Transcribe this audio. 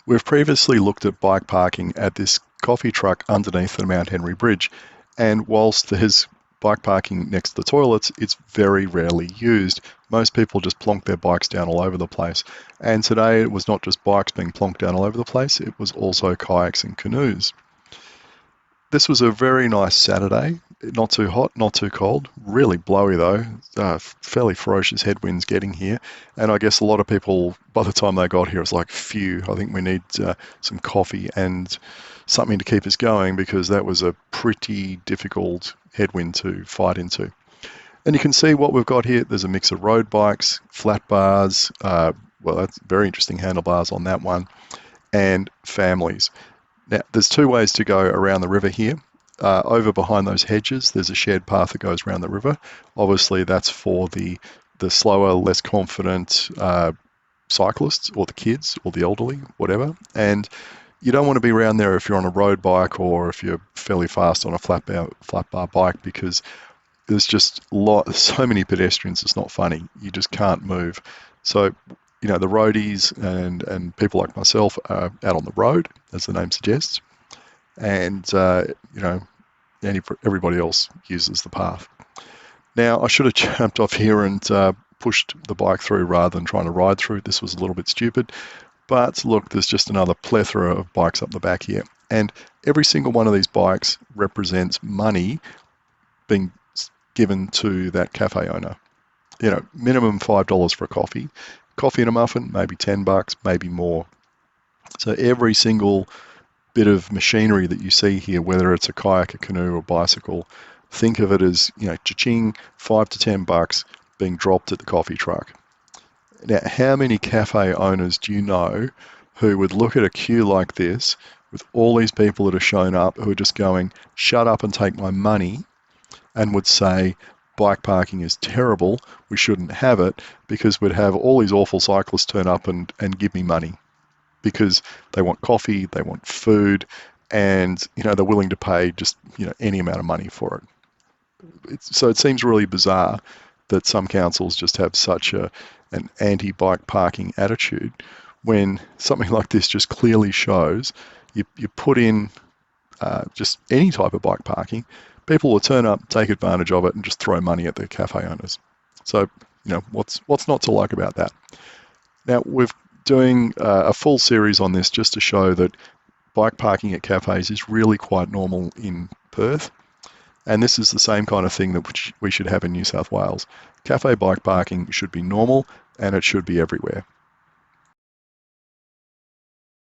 We've previously looked at bike parking at this coffee truck underneath the Mount Henry Bridge, and whilst there's bike parking next to the toilets, it's very rarely used. Most people just plonk their bikes down all over the place. And today it was not just bikes being plonked down all over the place, it was also kayaks and canoes. This was a very nice Saturday. Not too hot, not too cold. Really blowy though. Fairly ferocious headwinds getting here. And I guess a lot of people, by the time they got here, it's like, phew, I think we need some coffee and something to keep us going, because that was a pretty difficult headwind to fight into. And you can see what we've got here. There's a mix of road bikes, flat bars, well, that's very interesting handlebars on that one, and families. Now, there's two ways to go around the river here. Over behind those hedges, there's a shared path that goes around the river. Obviously, that's for the slower, less confident cyclists, or the kids, or the elderly, whatever. And you don't want to be around there if you're on a road bike or if you're fairly fast on a flat bar bike, because there's just so many pedestrians. It's not funny. You just can't move. So, the roadies and people like myself are out on the road, as the name suggests, and everybody else uses the path. Now, I should have jumped off here and pushed the bike through rather than trying to ride through. This was a little bit stupid, but look, there's just another plethora of bikes up the back here, and every single one of these bikes represents money being given to that cafe owner. Minimum $5 for a coffee and a muffin, maybe $10, maybe more. So every single bit of machinery that you see here, whether it's a kayak, a canoe, or bicycle, think of it as, cha-ching, $5 to $10 being dropped at the coffee truck. Now, how many cafe owners do you know who would look at a queue like this with all these people that have shown up who are just going, shut up and take my money, and would say, bike parking is terrible, we shouldn't have it, because we'd have all these awful cyclists turn up and give me money because they want coffee, they want food, and they're willing to pay just any amount of money for it. So it seems really bizarre that some councils just have such an anti-bike parking attitude, when something like this just clearly shows you put in just any type of bike parking, people will turn up, take advantage of it, and just throw money at the cafe owners. So, what's not to like about that? Now, we're doing a full series on this just to show that bike parking at cafes is really quite normal in Perth. And this is the same kind of thing that we should have in New South Wales. Cafe bike parking should be normal, and it should be everywhere.